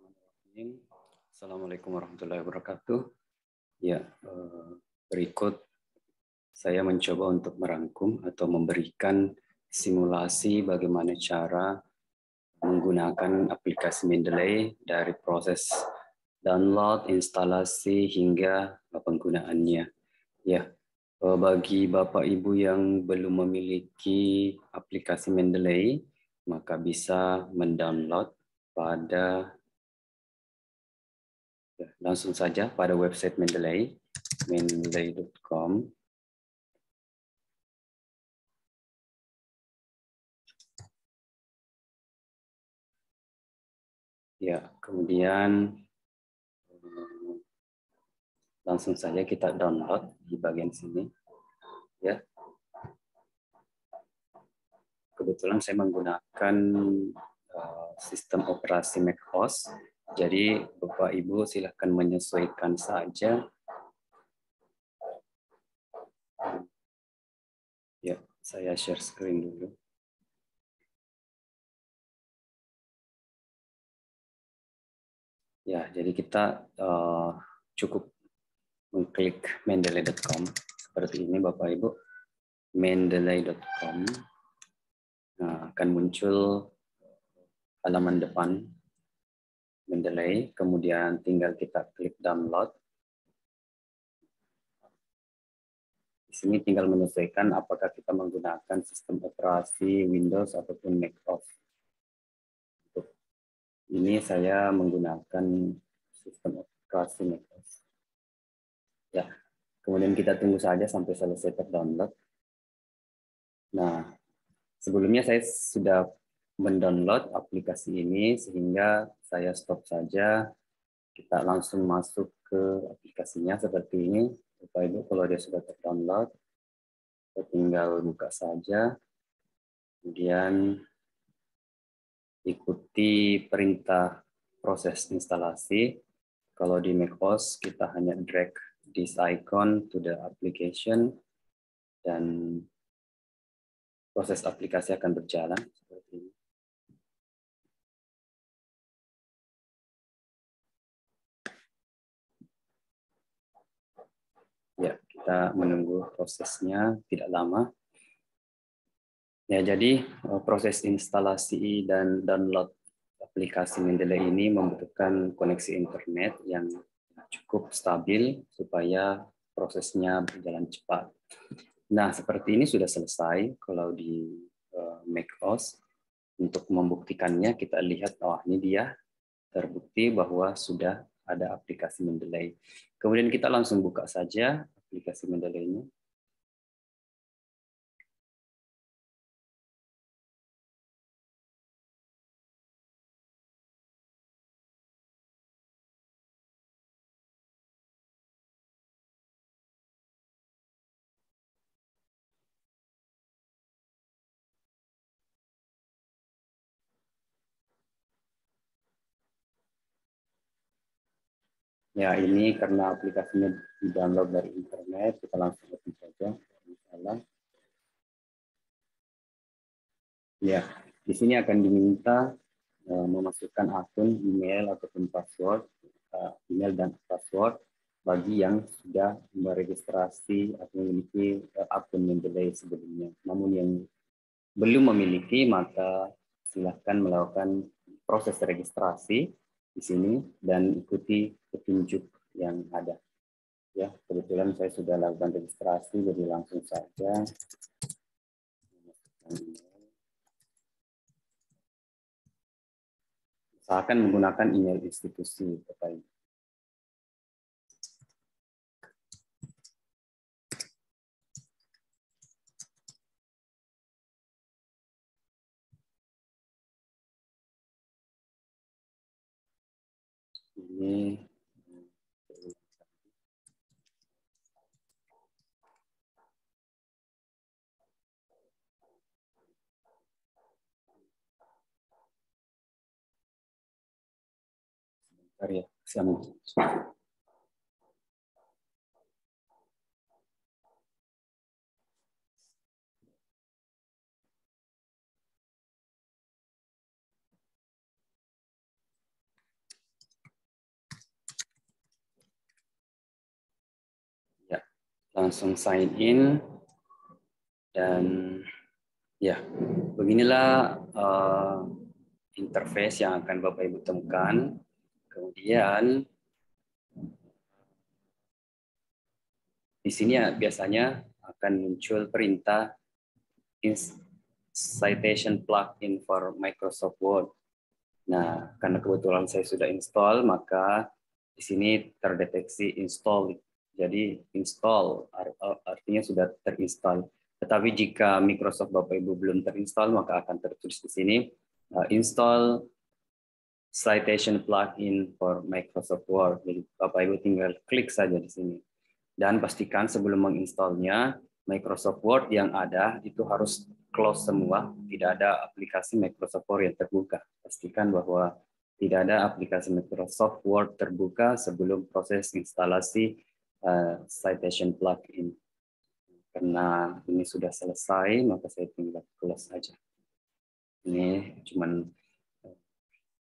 Bismillahirrahmanirrahim. Assalamualaikum warahmatullahi wabarakatuh. Ya, berikut saya mencoba untuk merangkum atau memberikan simulasi bagaimana cara menggunakan aplikasi Mendeley dari proses download, instalasi hingga penggunaannya. Ya, bagi Bapak Ibu yang belum memiliki aplikasi Mendeley, maka bisa mendownload pada langsung saja pada website Mendeley, mendeley.com. Ya, kemudian langsung saja kita download di bagian sini. Ya, kebetulan saya menggunakan sistem operasi macOS. Jadi Bapak Ibu silahkan menyesuaikan saja. Ya, saya share screen dulu. Ya, jadi kita cukup mengklik mendeley.com seperti ini Bapak Ibu. Mendeley.com. Nah, akan muncul halaman depan Mendeley, kemudian tinggal kita klik download. Di sini tinggal menyesuaikan apakah kita menggunakan sistem operasi Windows ataupun macOS. Untuk ini saya menggunakan sistem operasi macOS. Ya, kemudian kita tunggu saja sampai selesai terdownload. Nah, sebelumnya saya sudah mendownload aplikasi ini sehingga saya stop saja. Kita langsung masuk ke aplikasinya seperti ini. Bapak Ibu, kalau dia sudah terdownload, kita tinggal buka saja. Kemudian ikuti perintah proses instalasi. Kalau di macOS kita hanya drag this icon to the application dan proses aplikasi akan berjalan seperti ini. Ya, kita menunggu prosesnya tidak lama. Ya, jadi proses instalasi dan download aplikasi Mendeley ini membutuhkan koneksi internet yang cukup stabil supaya prosesnya berjalan cepat. Nah, seperti ini sudah selesai kalau di macOS. Untuk membuktikannya kita lihat, oh ini dia terbukti bahwa sudah ada aplikasi Mendeley. Kemudian kita langsung buka saja aplikasi Mendeley-nya. Ya, ini karena aplikasinya di-download dari internet, kita langsung open saja. Misalnya. Ya, di sini akan diminta memasukkan akun email ataupun password, email dan password bagi yang sudah meregistrasi atau memiliki akun Mendeley sebelumnya. Namun yang belum memiliki, maka silahkan melakukan proses registrasi di sini dan ikuti petunjuk yang ada. Ya, kebetulan saya sudah lakukan registrasi, jadi langsung saja. Usahakan menggunakan email institusi, Bapak Ibu. Ini sebentar ya, langsung sign in dan ya, beginilah interface yang akan Bapak Ibu temukan. Kemudian di sini ya, biasanya akan muncul perintah citation plugin for Microsoft Word. Nah, karena kebetulan saya sudah install, maka di sini terdeteksi install. Jadi install artinya sudah terinstall. Tetapi jika Microsoft Bapak Ibu belum terinstall, maka akan tertulis di sini install citation plugin for Microsoft Word. Jadi Bapak Ibu tinggal klik saja di sini. Dan pastikan sebelum menginstalnya, Microsoft Word yang ada itu harus close semua, tidak ada aplikasi Microsoft Word yang terbuka. Pastikan bahwa tidak ada aplikasi Microsoft Word terbuka sebelum proses instalasi citation plugin. Karena ini sudah selesai, maka saya tinggal close saja. Ini cuman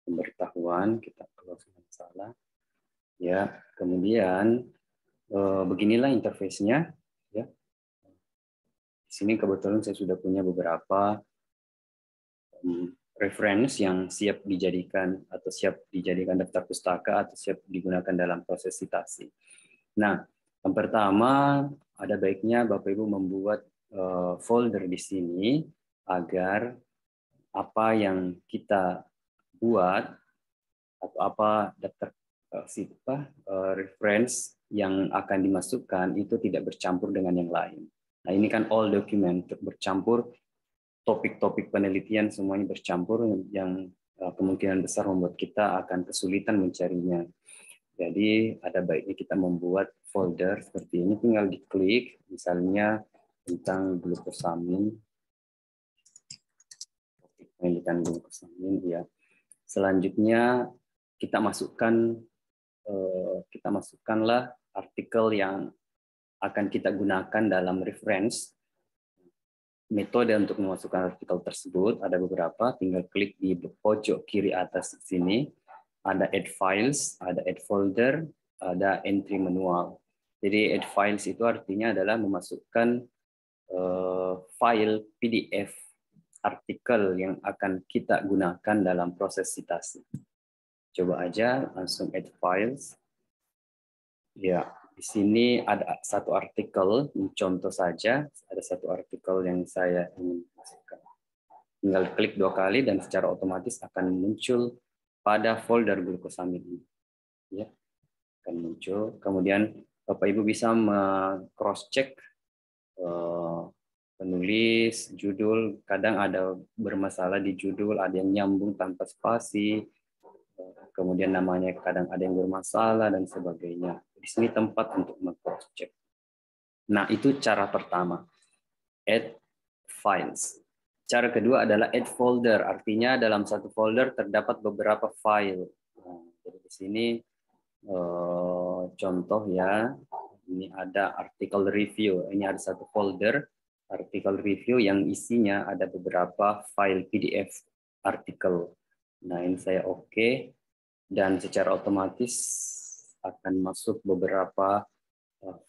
pemberitahuan, kita close masalah. Ya, kemudian beginilah interface-nya. Ya. Di sini kebetulan saya sudah punya beberapa reference yang siap dijadikan atau siap dijadikan daftar pustaka atau siap digunakan dalam proses citasi. Nah, yang pertama ada baiknya Bapak Ibu membuat folder di sini agar apa yang kita buat atau apa daftar reference yang akan dimasukkan itu tidak bercampur dengan yang lain. Nah, ini kan all document bercampur, topik-topik penelitian semuanya bercampur yang kemungkinan besar membuat kita akan kesulitan mencarinya. Jadi ada baiknya kita membuat folder seperti ini, tinggal diklik misalnya tentang glukosamin, topik penelitian glukosamin ya. Selanjutnya kita masukkanlah artikel yang akan kita gunakan dalam reference. Metode untuk memasukkan artikel tersebut ada beberapa, tinggal klik di pojok kiri atas sini, ada add files, ada add folder, ada entry manual. Jadi add files itu artinya adalah memasukkan file PDF artikel yang akan kita gunakan dalam proses citasi. Coba aja langsung add files. Ya, di sini ada satu artikel, contoh saja, ada satu artikel yang saya ingin masukkan. Tinggal klik 2 kali dan secara otomatis akan muncul pada folder glukosamin ini. Ya, akan muncul. Kemudian Bapak Ibu bisa cross check penulis, judul. Kadang ada bermasalah di judul, ada yang nyambung tanpa spasi. Kemudian namanya kadang ada yang bermasalah dan sebagainya. Di sini tempat untuk meng-cross check. Nah, itu cara pertama. Add files. Cara kedua adalah add folder. Artinya dalam satu folder terdapat beberapa file. Nah, jadi di sini contoh ya. Ini ada artikel review. Ini ada satu folder artikel review yang isinya ada beberapa file PDF artikel. Nah, ini saya oke. Dan secara otomatis akan masuk beberapa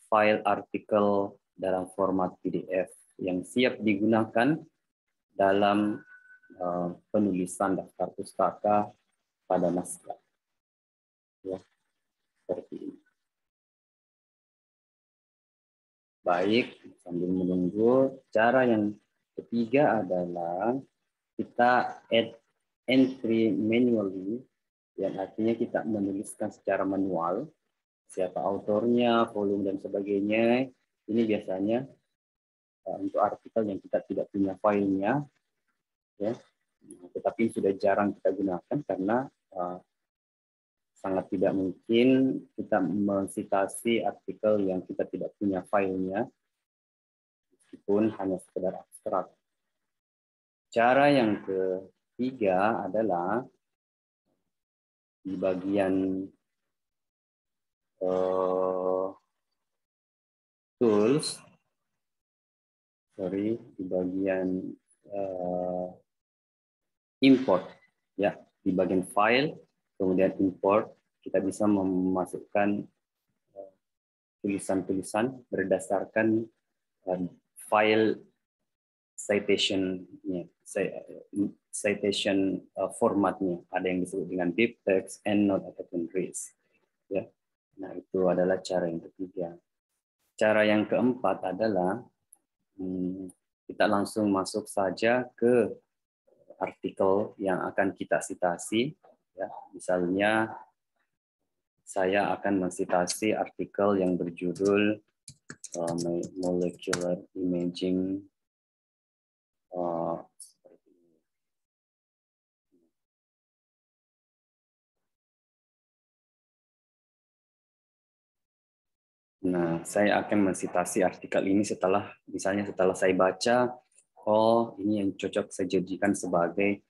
file artikel dalam format PDF yang siap digunakan dalam penulisan daftar pustaka pada naskah. Ya, seperti ini. Baik, sambil menunggu, cara yang ketiga adalah kita add entry manually, yang artinya kita menuliskan secara manual, siapa autornya, volume, dan sebagainya. Ini biasanya untuk artikel yang kita tidak punya filenya, ya. Tetapi sudah jarang kita gunakan karena sangat tidak mungkin kita mensitasi artikel yang kita tidak punya filenya, meskipun hanya sekedar abstrak. Cara yang ketiga adalah di bagian tools, di bagian import, ya, di bagian file, kemudian import, kita bisa memasukkan, tulisan-tulisan berdasarkan file citation formatnya. Ada yang disebut dengan deep text, EndNote ataupun RIS. Ya. Nah, itu adalah cara yang ketiga. Cara yang keempat adalah kita langsung masuk saja ke artikel yang akan kita citasi. Ya. Misalnya saya akan mensitasi artikel yang berjudul Molecular Imaging seperti ini. Nah, saya akan mensitasi artikel ini setelah saya baca, oh ini yang cocok saya jadikan sebagai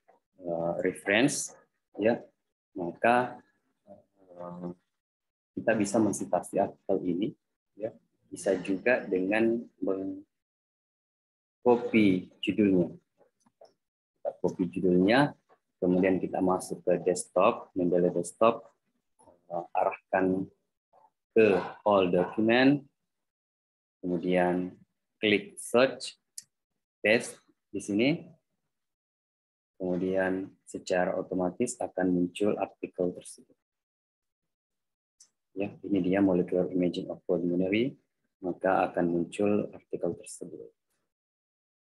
reference, ya, maka kita bisa mensitasi artikel ini, ya, bisa juga dengan mengcopy judulnya. Kita copy judulnya, kemudian kita masuk ke desktop, Mendeley desktop, arahkan ke all document, kemudian klik search, paste di sini, kemudian secara otomatis akan muncul artikel tersebut. Ya, ini dia molecular imaging of pulmonary, maka akan muncul artikel tersebut.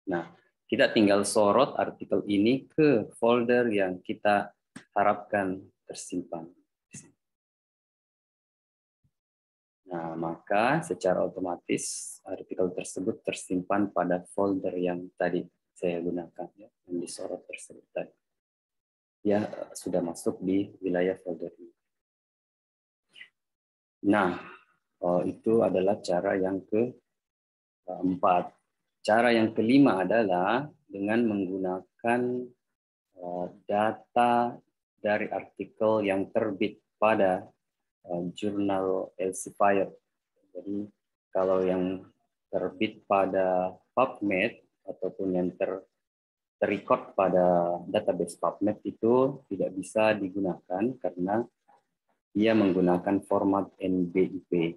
Nah, kita tinggal sorot artikel ini ke folder yang kita harapkan tersimpan. Nah, maka secara otomatis artikel tersebut tersimpan pada folder yang tadi saya gunakan, ya, yang disorot tersebut tadi. Ya, sudah masuk di wilayah folder ini. Nah, itu adalah cara yang keempat. Cara yang kelima adalah dengan menggunakan data dari artikel yang terbit pada jurnal Elsevier. Jadi kalau yang terbit pada PubMed ataupun yang terrecord pada database PubMed itu tidak bisa digunakan karena dia menggunakan format NBIP.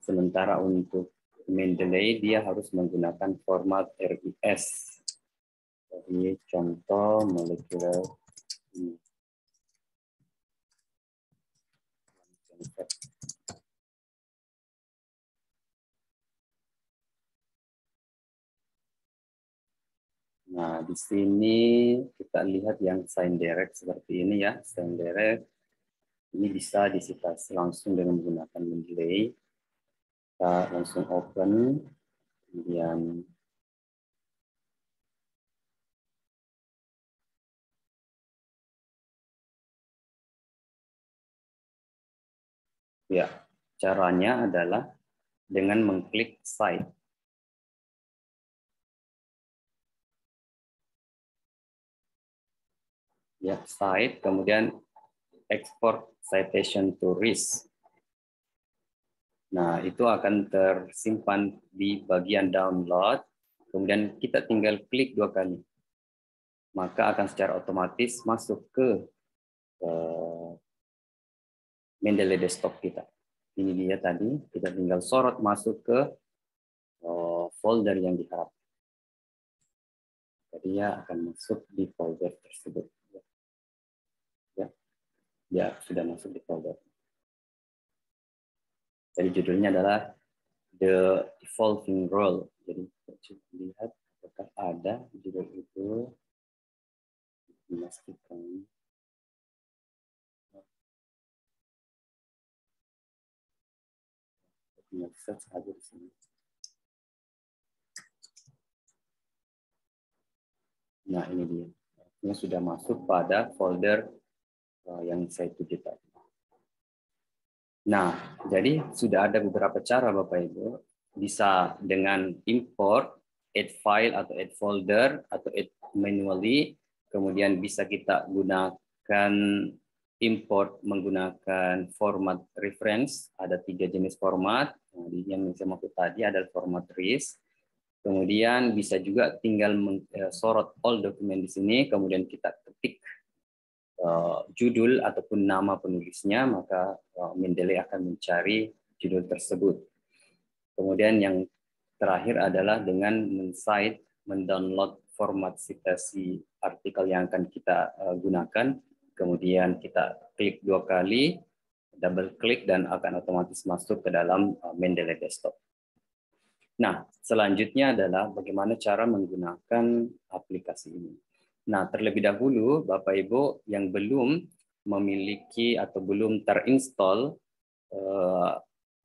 Sementara untuk Mendeley dia harus menggunakan format RIS. Jadi contoh molekuler ini. Nah, di sini kita lihat yang sign direct seperti ini, ya. Sign direct ini bisa disitasi langsung dengan menggunakan Mendeley. Kita langsung open, kemudian ya, caranya adalah dengan mengklik cite. Ya, cite, kemudian export citation to RIS. Nah, itu akan tersimpan di bagian download, kemudian kita tinggal klik 2 kali. Maka akan secara otomatis masuk ke Mendeley desktop kita. Ini dia tadi, kita tinggal sorot masuk ke folder yang diharapkan. Jadi dia akan masuk di folder tersebut. Ya, dia sudah masuk di folder. Jadi judulnya adalah The Evolving Role. Jadi coba lihat apakah ada judul itu. Memastikan. Search aja di sini. Nah, ini dia. Ini sudah masuk pada folder yang saya tuju tadi. Nah, jadi sudah ada beberapa cara Bapak Ibu. Bisa dengan import, add file atau add folder, atau add manually. Kemudian bisa kita gunakan import menggunakan format reference. Ada 3 jenis format. Nah, yang saya maksud tadi adalah format RIS. Kemudian bisa juga tinggal sorot all dokumen di sini, kemudian kita ketik judul ataupun nama penulisnya, maka Mendeley akan mencari judul tersebut. Kemudian yang terakhir adalah dengan mendownload format citasi artikel yang akan kita gunakan. Kemudian kita klik 2 kali, double klik, dan akan otomatis masuk ke dalam Mendeley Desktop. Nah, selanjutnya adalah bagaimana cara menggunakan aplikasi ini. Nah, terlebih dahulu, Bapak Ibu yang belum memiliki atau belum terinstall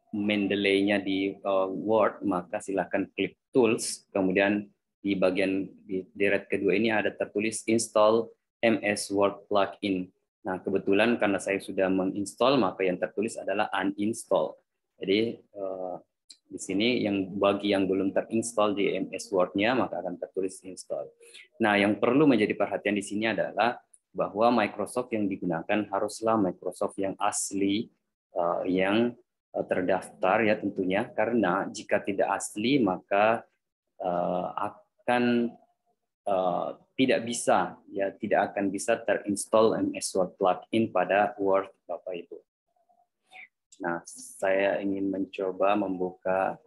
Mendeley-nya di Word, maka silakan klik Tools, kemudian di bagian di deret kedua ini ada tertulis Install MS Word Plugin. Nah, kebetulan karena saya sudah menginstall, maka yang tertulis adalah uninstall. Jadi di sini bagi yang belum terinstall di MS Word-nya, maka akan tertulis install. Nah, yang perlu menjadi perhatian di sini adalah bahwa Microsoft yang digunakan haruslah Microsoft yang asli, yang terdaftar ya tentunya, karena jika tidak asli maka akan tidak bisa ya, tidak akan bisa terinstall MS Word plugin pada Word Bapak Ibu. Nah, saya ingin mencoba membuka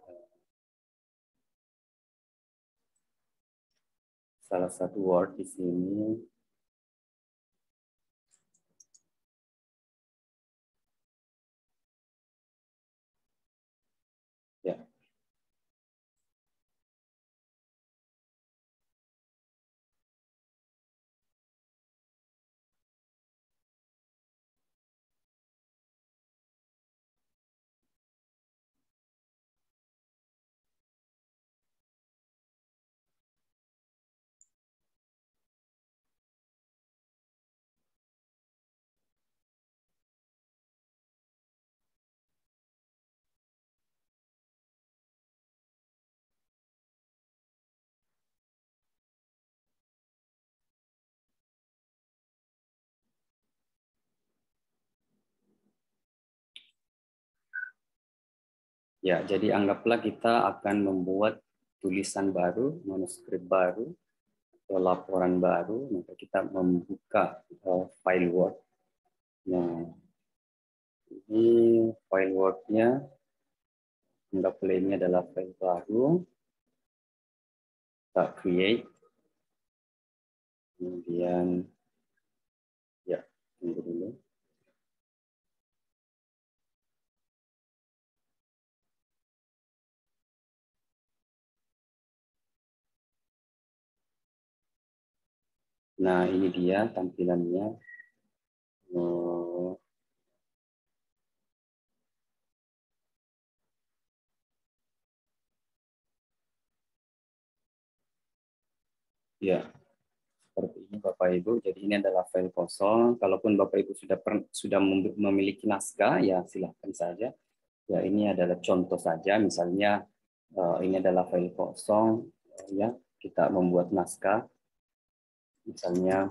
salah satu Word di sini. Ya. Ya, jadi anggaplah kita akan membuat tulisan baru, manuskrip baru, atau laporan baru, maka kita membuka file Word. Nah, ini file Word-nya, anggaplah ini adalah file baru, kita create, kemudian, ya, tunggu dulu. Nah, ini dia tampilannya. Ya, seperti ini Bapak Ibu. Jadi ini adalah file kosong. Kalaupun Bapak Ibu sudah memiliki naskah, ya silahkan saja. Ya, ini adalah contoh saja. Misalnya ini adalah file kosong. Ya, kita membuat naskah. Misalnya,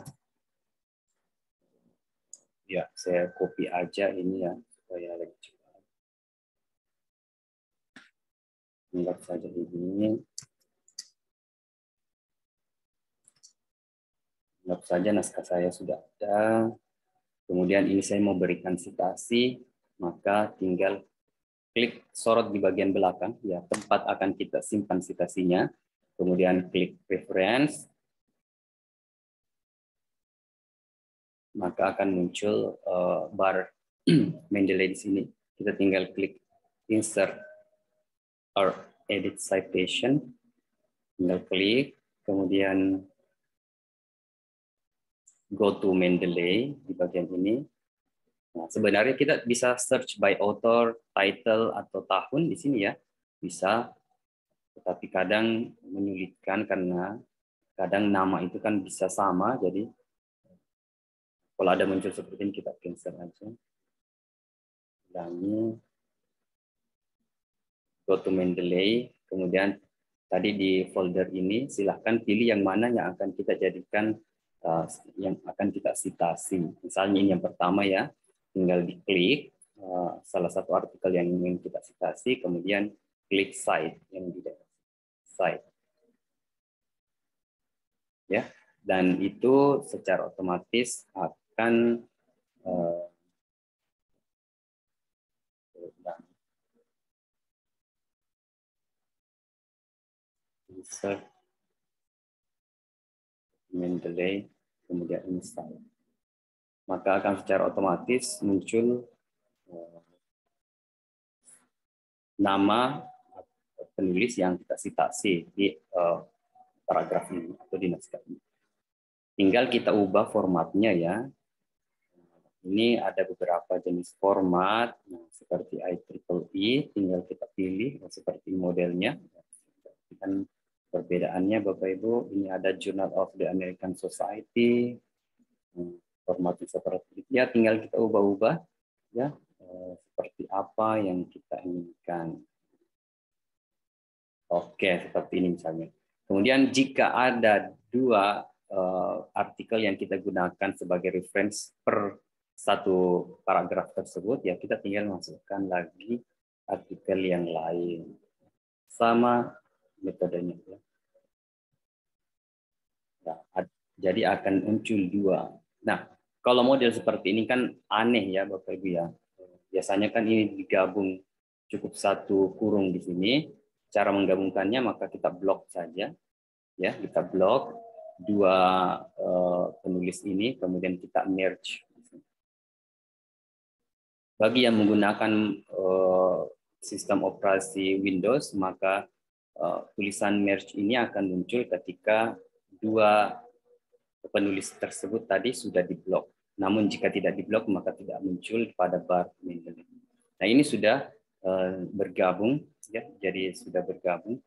ya saya copy aja ini ya supaya lebih cepat. Anggap saja ini. Anggap saja naskah saya sudah ada. Kemudian ini saya mau berikan citasi, maka tinggal klik sorot di bagian belakang, ya tempat akan kita simpan citasinya. Kemudian klik reference, maka akan muncul bar Mendeley di sini. Kita tinggal klik insert or edit citation, tinggal klik, kemudian go to Mendeley di bagian ini. Nah, sebenarnya kita bisa search by author, title, atau tahun di sini ya, bisa. Tetapi kadang menyulitkan karena kadang nama itu kan bisa sama, jadi kalau ada muncul seperti ini kita cancel aja. Ulangi, go to Mendeley, kemudian tadi di folder ini silahkan pilih yang mana yang akan kita jadikan yang akan kita citasi. Misalnya ini yang pertama ya, tinggal diklik salah satu artikel yang ingin kita citasi, kemudian klik cite yang di cite. Ya, dan itu secara otomatis akan insert Mendeley, kemudian install. Maka akan secara otomatis muncul nama penulis yang kita sitasi di paragraf ini atau di naskah ini. Tinggal kita ubah formatnya ya. Ini ada beberapa jenis format, seperti IEEE, tinggal kita pilih seperti modelnya. Dan perbedaannya Bapak Ibu, ini ada Journal of the American Society, formatnya seperti itu. Ya, tinggal kita ubah-ubah ya seperti apa yang kita inginkan. Oke, seperti ini misalnya. Kemudian jika ada dua artikel yang kita gunakan sebagai reference per satu paragraf tersebut, ya kita tinggal masukkan lagi artikel yang lain. Sama metodenya. Ya, jadi akan muncul dua. Nah, kalau model seperti ini kan aneh ya Bapak Ibu ya. Biasanya kan ini digabung cukup satu kurung di sini. Cara menggabungkannya maka kita blok saja. Ya, kita blok dua penulis ini, kemudian kita merge. Bagi yang menggunakan sistem operasi Windows, maka tulisan merge ini akan muncul ketika dua penulis tersebut tadi sudah diblok. Namun jika tidak diblok, maka tidak muncul pada bar Mendeley. Nah, ini sudah bergabung, ya, jadi sudah bergabung.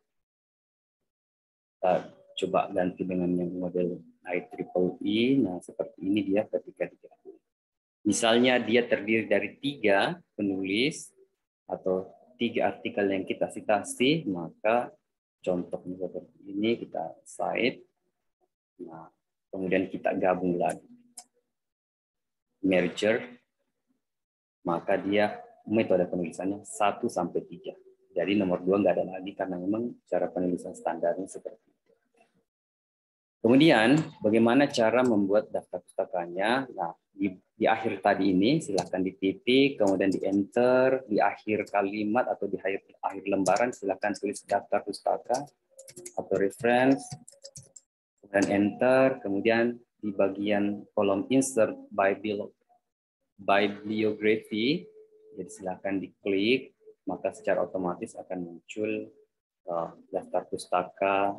Kita coba ganti dengan yang model IEEE. Nah, seperti ini dia ketika digabung. Misalnya dia terdiri dari 3 penulis atau 3 artikel yang kita citasi, maka contohnya seperti ini kita cite. Nah, kemudian kita gabung lagi. Merger, maka dia metode penulisannya 1 sampai 3. Jadi nomor 2 nggak ada lagi karena memang cara penulisan standarnya seperti itu. Kemudian bagaimana cara membuat daftar pustakanya? Nah, di akhir tadi ini silakan dititik, kemudian di enter, di akhir kalimat atau di akhir lembaran silakan tulis daftar pustaka atau reference, kemudian enter, kemudian di bagian kolom insert bibliography, jadi silakan diklik, maka secara otomatis akan muncul daftar pustaka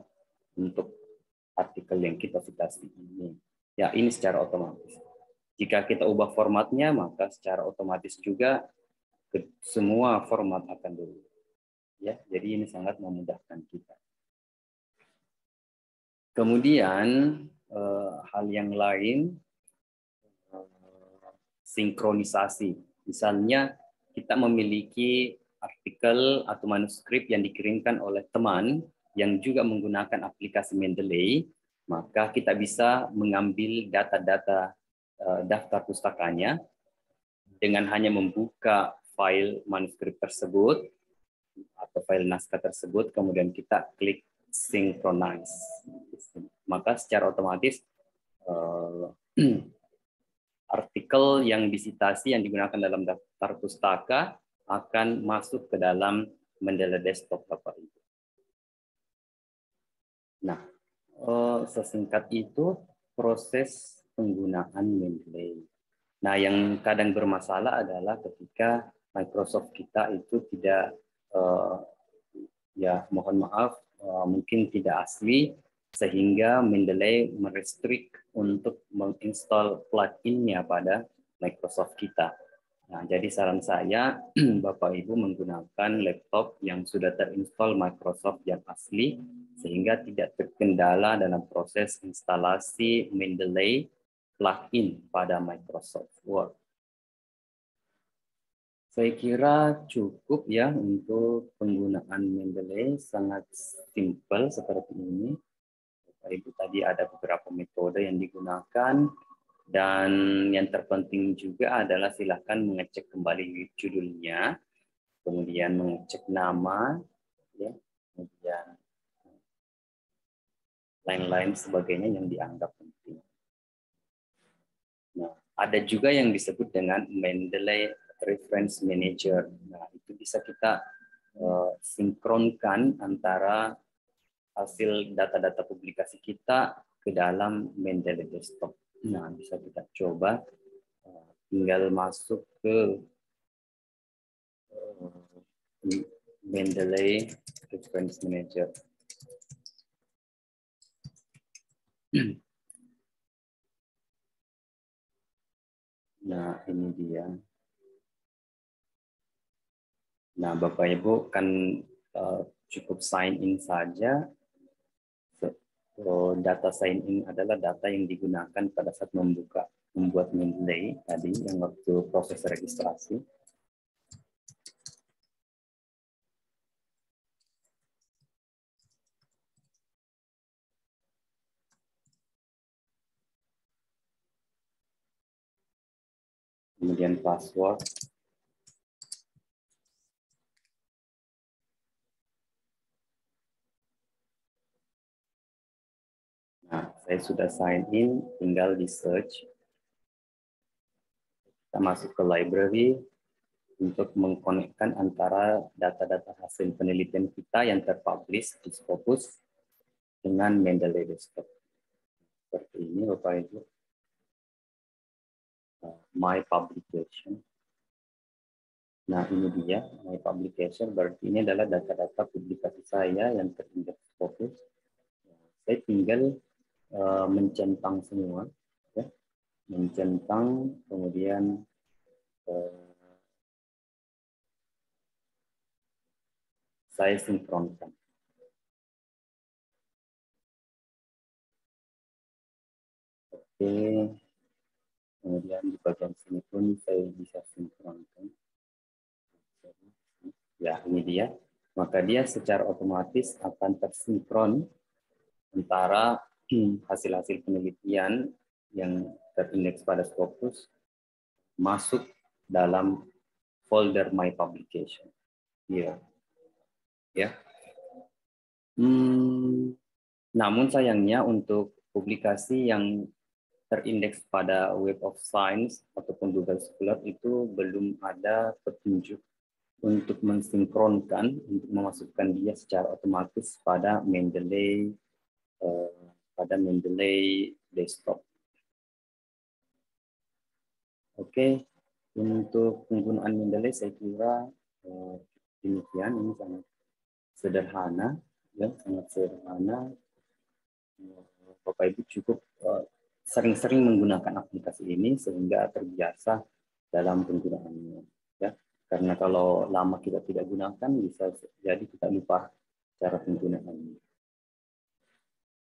untuk artikel yang kita citasi ini. Ya, ini secara otomatis. Jika kita ubah formatnya, maka secara otomatis juga semua format akan berubah. Ya, jadi ini sangat memudahkan kita. Kemudian hal yang lain, sinkronisasi. Misalnya kita memiliki artikel atau manuskrip yang dikirimkan oleh teman yang juga menggunakan aplikasi Mendeley, maka kita bisa mengambil data-data daftar pustakanya dengan hanya membuka file manuskrip tersebut atau file naskah tersebut, kemudian kita klik synchronize. Maka secara otomatis artikel yang disitasi yang digunakan dalam daftar pustaka akan masuk ke dalam Mendeley desktop Bapak Ibu. Nah, sesingkat itu proses penggunaan Mendeley. Nah, yang kadang bermasalah adalah ketika Microsoft kita itu tidak, ya mohon maaf, mungkin tidak asli, sehingga Mendeley merestrik untuk menginstal plugin-nya pada Microsoft kita. Nah, jadi saran saya, Bapak Ibu menggunakan laptop yang sudah terinstall Microsoft yang asli, sehingga tidak terkendala dalam proses instalasi Mendeley plugin pada Microsoft Word. Saya kira cukup ya untuk penggunaan Mendeley, sangat simpel seperti ini. Bapak Ibu tadi ada beberapa metode yang digunakan, dan yang terpenting juga adalah silakan mengecek kembali judulnya, kemudian mengecek nama, ya, kemudian lain-lain sebagainya yang dianggap penting. Nah, ada juga yang disebut dengan Mendeley Reference Manager. Nah, itu bisa kita sinkronkan antara hasil data-data publikasi kita ke dalam Mendeley Desktop. Nah, bisa kita coba, tinggal masuk ke Mendeley Reference Manager. Nah, ini dia. Nah, Bapak Ibu kan cukup sign in saja. So, data sign in adalah data yang digunakan pada saat membuat Mendeley tadi yang waktu proses registrasi. Kemudian password. Nah, saya sudah sign in, tinggal di search. Kita masuk ke library untuk mengkonekkan antara data-data hasil penelitian kita yang terpublish di Scopus dengan Mendeley Desktop. Seperti ini, Bapak Ibu. My publication. Nah, ini dia, my publication. Berarti ini adalah data-data publikasi saya yang terindeks Scopus. Saya tinggal mencentang semua, ya. Mencentang, kemudian saya sinkronkan. Oke, kemudian di bagian sini pun saya bisa sinkronkan. Ya, ini dia. Maka dia secara otomatis akan tersinkron antara hasil-hasil penelitian yang terindeks pada Scopus masuk dalam folder My Publication. Ya. Ya. Namun sayangnya untuk publikasi yang terindeks pada Web of Science ataupun Google Scholar itu belum ada petunjuk untuk mensinkronkan, untuk memasukkan dia secara otomatis pada Mendeley Desktop. Oke, untuk penggunaan Mendeley saya kira demikian. Ini sangat sederhana, ya, sangat sederhana. Bapak Ibu cukup sering-sering menggunakan aplikasi ini sehingga terbiasa dalam penggunaannya. Ya, karena kalau lama kita tidak gunakan bisa jadi kita lupa cara penggunaannya.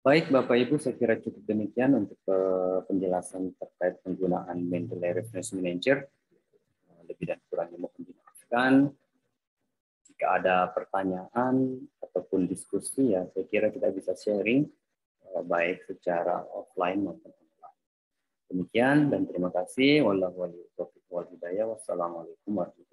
Baik, Bapak Ibu, saya kira cukup demikian untuk penjelasan terkait penggunaan Mendeley Reference Manager. Lebih dan kurangnya mohon dimaafkan. Jika ada pertanyaan ataupun diskusi, ya saya kira kita bisa sharing baik secara offline maupun online. Demikian dan terima kasih. Wassalamualaikum warahmatullahi wabarakatuh.